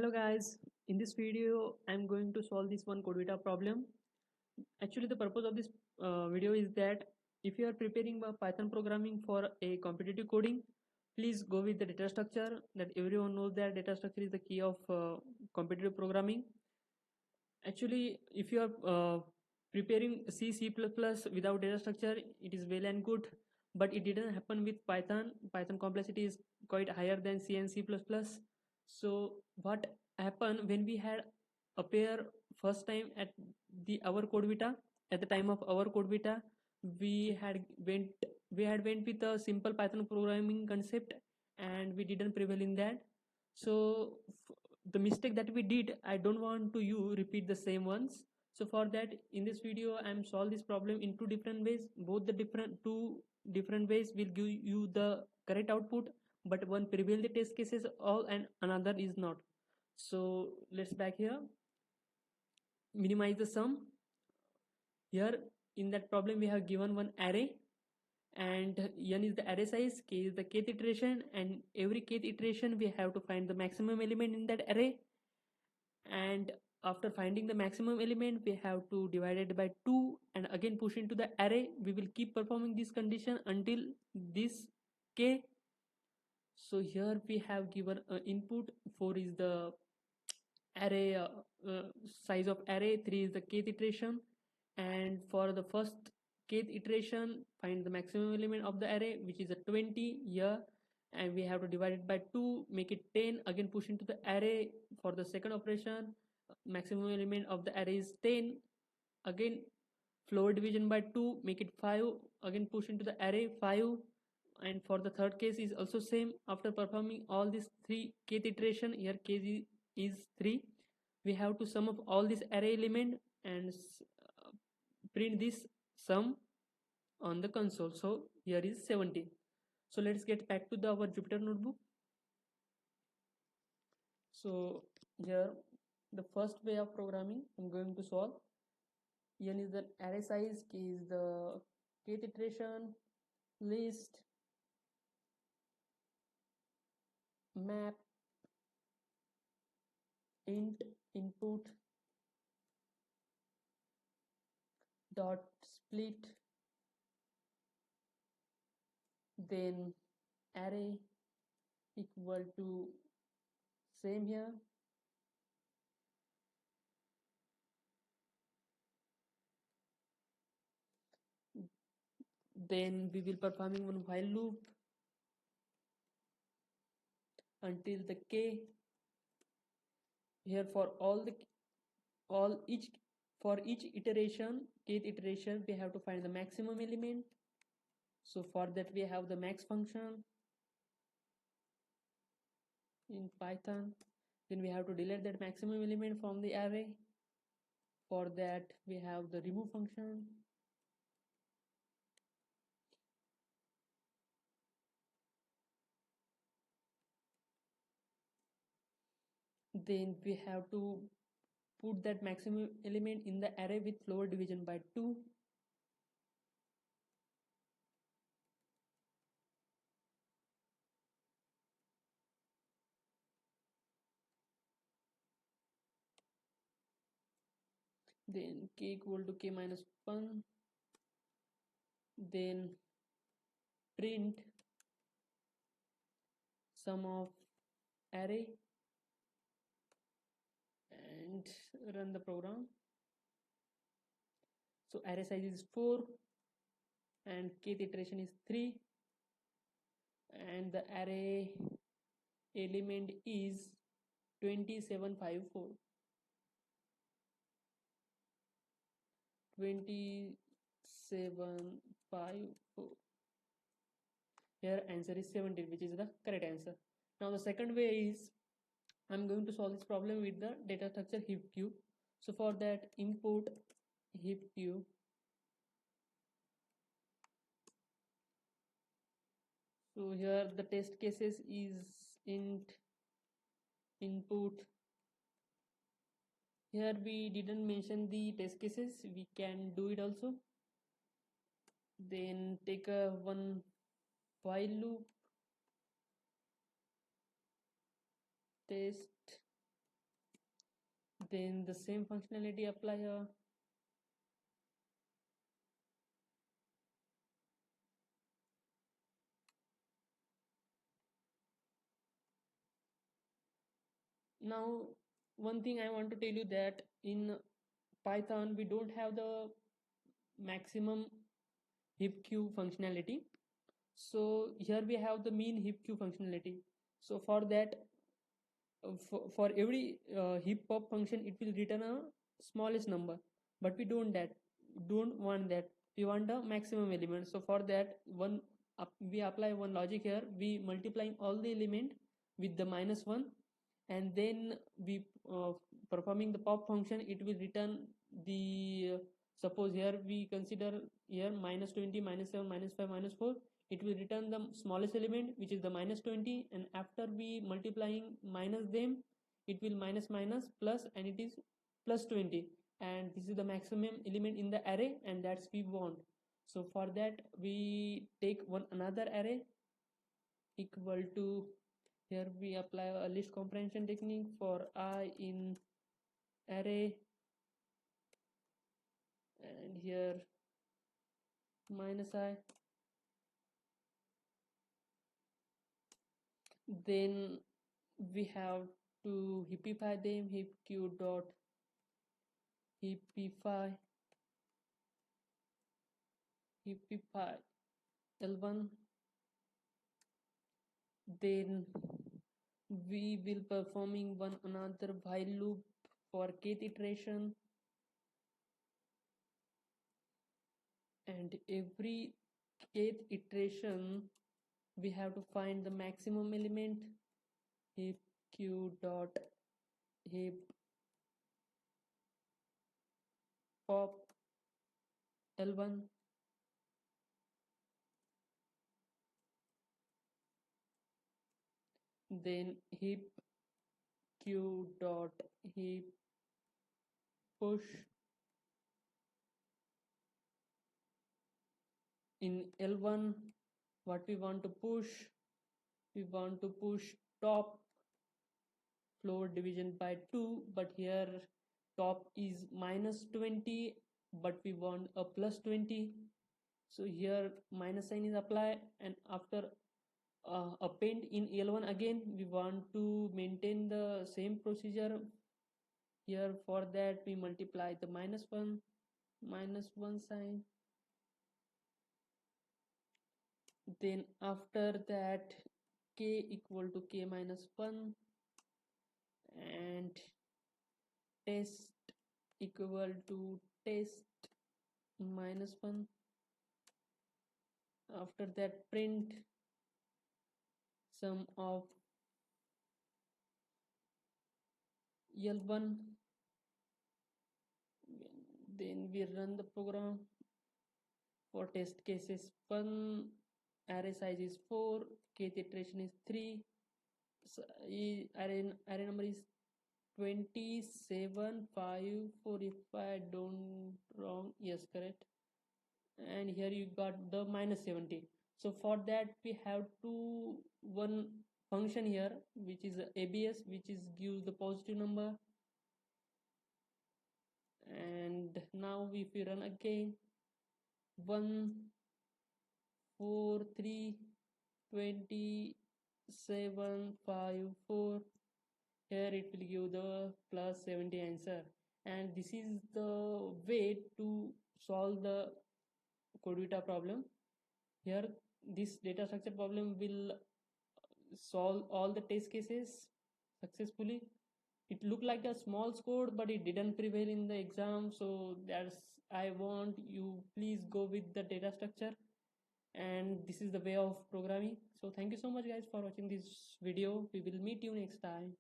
Hello guys, in this video I'm going to solve this one CodeVita problem. Actually the purpose of this video is that if you are preparing Python programming for a competitive coding, please go with the data structure. That everyone knows that data structure is the key of competitive programming. Actually if you are preparing C++ without data structure, it is well and good, but it didn't happen with Python complexity is quite higher than C and C++. So what happened when we had appear first time at the our CodeVita, at the time of our CodeVita, we had went went with a simple Python programming concept, and we didn't prevail in that. So the mistake that we did, I don't want to you repeat the same ones. So for that, in this video I'm solve this problem in two different ways. Both the two different ways will give you the correct output, but one prevail the test cases all and another is not. So let's back here, minimize the sum. Here in that problem we have given one array, and n is the array size, k is the kth iteration, and every kth iteration we have to find the maximum element in that array. And after finding the maximum element, we have to divide it by 2 and again push into the array. We will keep performing this condition until this k. So here we have given input. 4 is the array size of array, 3 is the kth iteration, and for the first kth iteration find the maximum element of the array, which is a 20 here, and we have to divide it by 2, make it 10, again push into the array. For the second operation, maximum element of the array is 10, again floor division by 2, make it 5, again push into the array 5. And for the third case is also same. After performing all these 3 kth iteration, here k is 3, we have to sum up all this array element and print this sum on the console. So here is 17. So let's get back to our Jupyter notebook. So here the first way of programming I'm going to solve. N is the array size, k is the kth iteration, list, map, int input dot split, then array equal to same here, then we will performing one while loop until the k. Here for each iteration, kth iteration, we have to find the maximum element. So for that we have the max function in Python. Then we have to delete that maximum element from the array. For that we have the remove function. Then we have to put that maximum element in the array with floor division by 2. Then k equal to k minus 1. Then print sum of array and run the program. So array size is 4 and kth iteration is 3, and the array element is 2754. 2754. Here answer is 17, which is the correct answer. Now the second way is I'm going to solve this problem with the data structure heap cube. So for that, import heap cube. So here the test cases is int input. Here we didn't mention the test cases, we can do it also. Then take a one while loop, test Then the same functionality apply here. Now one thing I want to tell you that in Python we don't have the maximum heap queue functionality. So here we have the mean heap queue functionality. So for that, for every heap pop function, it will return a smallest number, but we don't want that. We want the maximum element. So for that, we apply one logic here. We multiplying all the element with the -1, and then we performing the pop function. It will return the suppose here we consider here -20, -7, -5, -4. It will return the smallest element, which is the -20, and after we multiplying minus them, it will minus minus plus, and it is +20, and this is the maximum element in the array, and that's we want. So for that we take one another array equal to, here we apply a list comprehension technique for I in array, and here -I. Then we have to heapify them. Heap q dot heapify L1. Then we will performing one another while loop for kth iteration, and every kth iteration we have to find the maximum element. Heap q dot heap pop L1. Then heap q dot heap push in L1. What we want to push, we want to push top floor division by 2, but here top is -20, but we want a +20. So here minus sign is applied, and after append in L1 again, we want to maintain the same procedure. Here for that we multiply the -1 sign. Then after that k equal to k -1, and test equal to test -1. After that print sum of L1. Then we run the program. For test cases 1, array size is 4, kth iteration is 3, so array number is 27 5 4, if I don't wrong, yes, correct. And here you got the -70. So for that we have to one function here, which is abs, which is gives the positive number. And now if we run again, 1 4 3 27 5 4, here it will give the +70 answer. And this is the way to solve the CodeVita problem. Here this data structure problem will solve all the test cases successfully. It looked like a small score, but it didn't prevail in the exam. So that's, I want you please go with the data structure, and this is the way of programming. So thank you so much guys for watching this video. We will meet you next time.